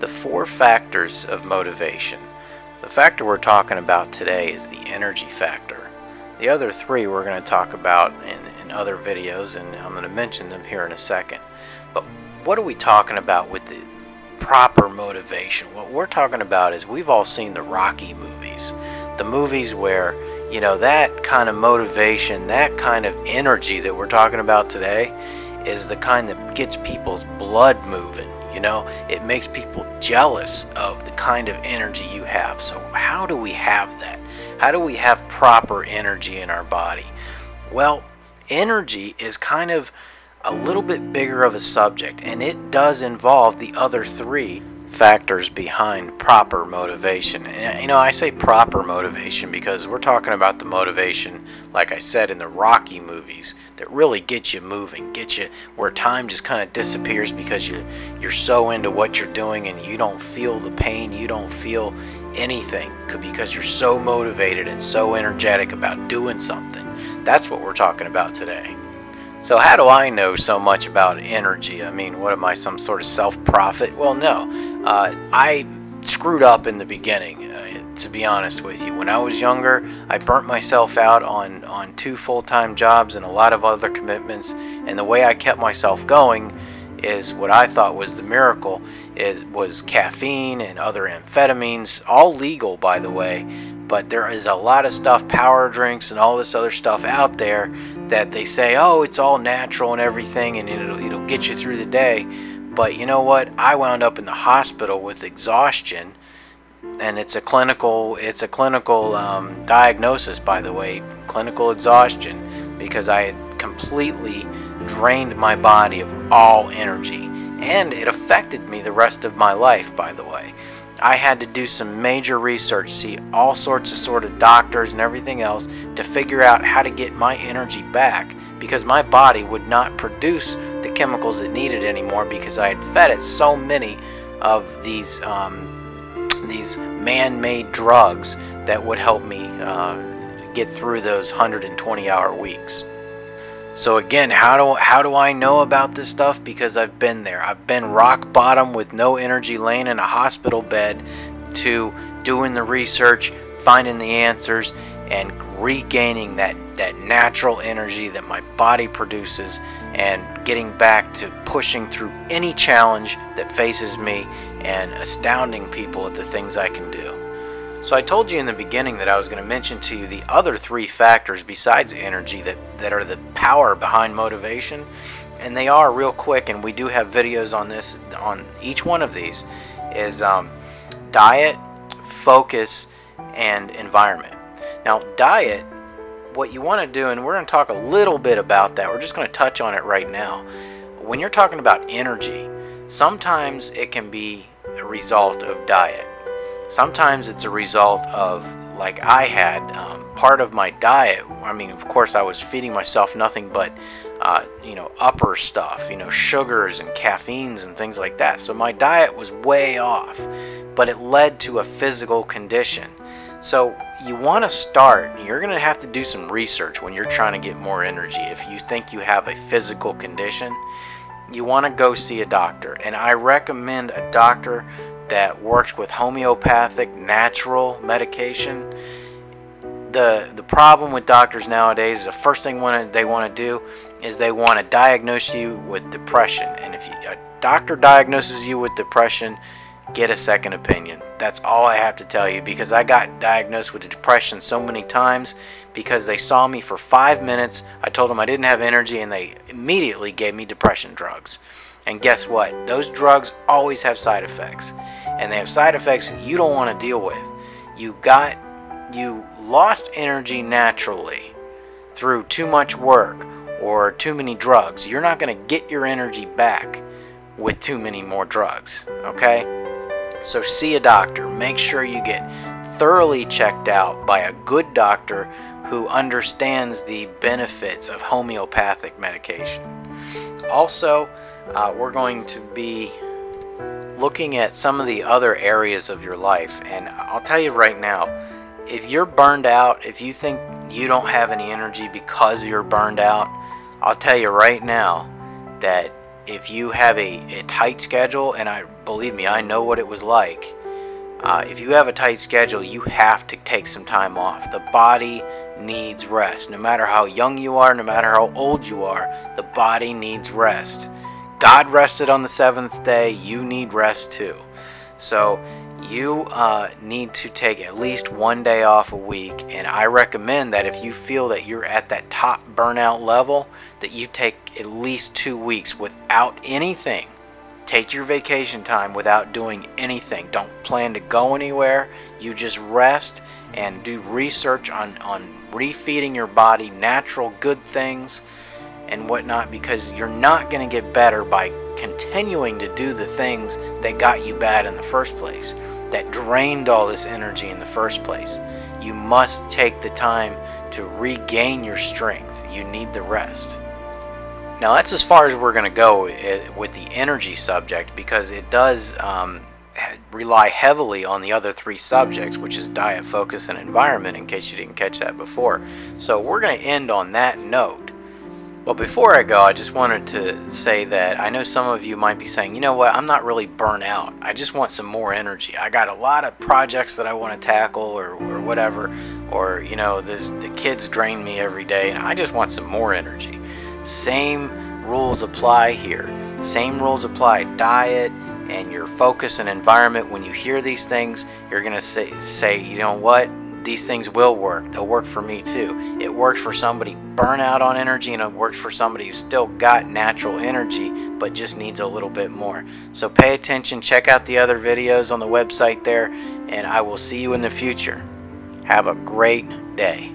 the 4 factors of motivation. The factor we're talking about today is the energy factor. The other 3 we're going to talk about in other videos, and I'm going to mention them here in a second. But what are we talking about with the proper motivation? What we're talking about is, we've all seen the Rocky movies. The movies where, you know, that kind of motivation, that kind of energy that we're talking about today is the kind that gets people's blood moving. You know, it makes people jealous of the kind of energy you have. So how do we have that? How do we have proper energy in our body? Well, energy is kind of a little bit bigger of a subject, and it does involve the other 3 factors behind proper motivation. And, you know, I say proper motivation because we're talking about the motivation, like I said, in the Rocky movies, that really get you moving, get you where time just kind of disappears because you're so into what you're doing and you don't feel the pain, you don't feel anything because you're so motivated and so energetic about doing something. That's what we're talking about today. So how do I know so much about energy? I mean, what am I, some sort of self-prophet? Well, no. I screwed up in the beginning, to be honest with you. When I was younger, I burnt myself out on 2 full-time jobs and a lot of other commitments. And the way I kept myself going is what I thought was the miracle was caffeine and other amphetamines, all legal, by the way. But there is a lot of stuff, power drinks and all this other stuff out there that they say, oh, it's all natural and everything, and it'll get you through the day. But you know what? I wound up in the hospital with exhaustion, and it's a clinical diagnosis, by the way, clinical exhaustion, because I had completely drained my body of all energy, and it affected me the rest of my life, by the way. I had to do some major research, see all sorts of sort of doctors and everything else to figure out how to get my energy back, because my body would not produce the chemicals it needed anymore because I had fed it so many of these man-made drugs that would help me get through those 120-hour weeks. So again, how do I know about this stuff? Because I've been there. I've been rock bottom with no energy, laying in a hospital bed, to doing the research, finding the answers, and regaining that natural energy that my body produces, and getting back to pushing through any challenge that faces me and astounding people at the things I can do. So I told you in the beginning that I was going to mention to you the other 3 factors besides energy that are the power behind motivation, and they are real quick, and we do have videos on this, on each one of these, is diet, focus, and environment. Now, diet, what you want to do, and we're going to talk a little bit about that, we're just going to touch on it right now. When you're talking about energy, sometimes it can be a result of diet. Sometimes it's a result of, like I had, part of my diet, I mean, of course I was feeding myself nothing but, you know, upper stuff, you know, sugars and caffeines and things like that. So my diet was way off, but it led to a physical condition. So you want to start, you're going to have to do some research when you're trying to get more energy. If you think you have a physical condition, you want to go see a doctor. And I recommend a doctor that works with homeopathic, natural medication. The problem with doctors nowadays is the first thing they want to do is they want to diagnose you with depression. And if a doctor diagnoses you with depression, get a second opinion. That's all I have to tell you, because I got diagnosed with depression so many times because they saw me for 5 minutes. I told them I didn't have energy, and they immediately gave me depression drugs. And guess what? Those drugs always have side effects, and they have side effects you don't want to deal with. You lost energy naturally through too much work or too many drugs. You're not going to get your energy back with too many more drugs, okay? So see a doctor. Make sure you get thoroughly checked out by a good doctor who understands the benefits of homeopathic medication. Also, we're going to be looking at some of the other areas of your life, and I'll tell you right now, if you're burned out, if you think you don't have any energy because you're burned out, I'll tell you right now that if you have a tight schedule, and believe me, I know what it was like. If you have a tight schedule, you have to take some time off. The body needs rest. No matter how young you are, no matter how old you are, the body needs rest. God rested on the seventh day. You need rest too. So you need to take at least one day off a week, and I recommend that if you feel that you're at that top burnout level, that you take at least 2 weeks without anything. Take your vacation time without doing anything. Don't plan to go anywhere. You just rest and do research on refeeding your body natural good things and whatnot, because you're not going to get better by continuing to do the things that got you bad in the first place, that drained all this energy in the first place. You must take the time to regain your strength. You need the rest. Now that's as far as we're going to go with the energy subject, because it does rely heavily on the other three subjects, which is diet, focus, and environment, in case you didn't catch that before. So we're going to end on that note. But before I go, I just wanted to say that I know some of you might be saying, you know what, I'm not really burnt out. I just want some more energy. I got a lot of projects that I want to tackle or whatever, or you know, the kids drain me every day and I just want some more energy. Same rules apply here. Same rules apply. Diet and your focus and environment. When you hear these things, you're going to say, you know what? These things will work. They'll work for me too. It works for somebody burnt out on energy, and it works for somebody who's still got natural energy but just needs a little bit more. So pay attention, check out the other videos on the website there, and I will see you in the future. Have a great day.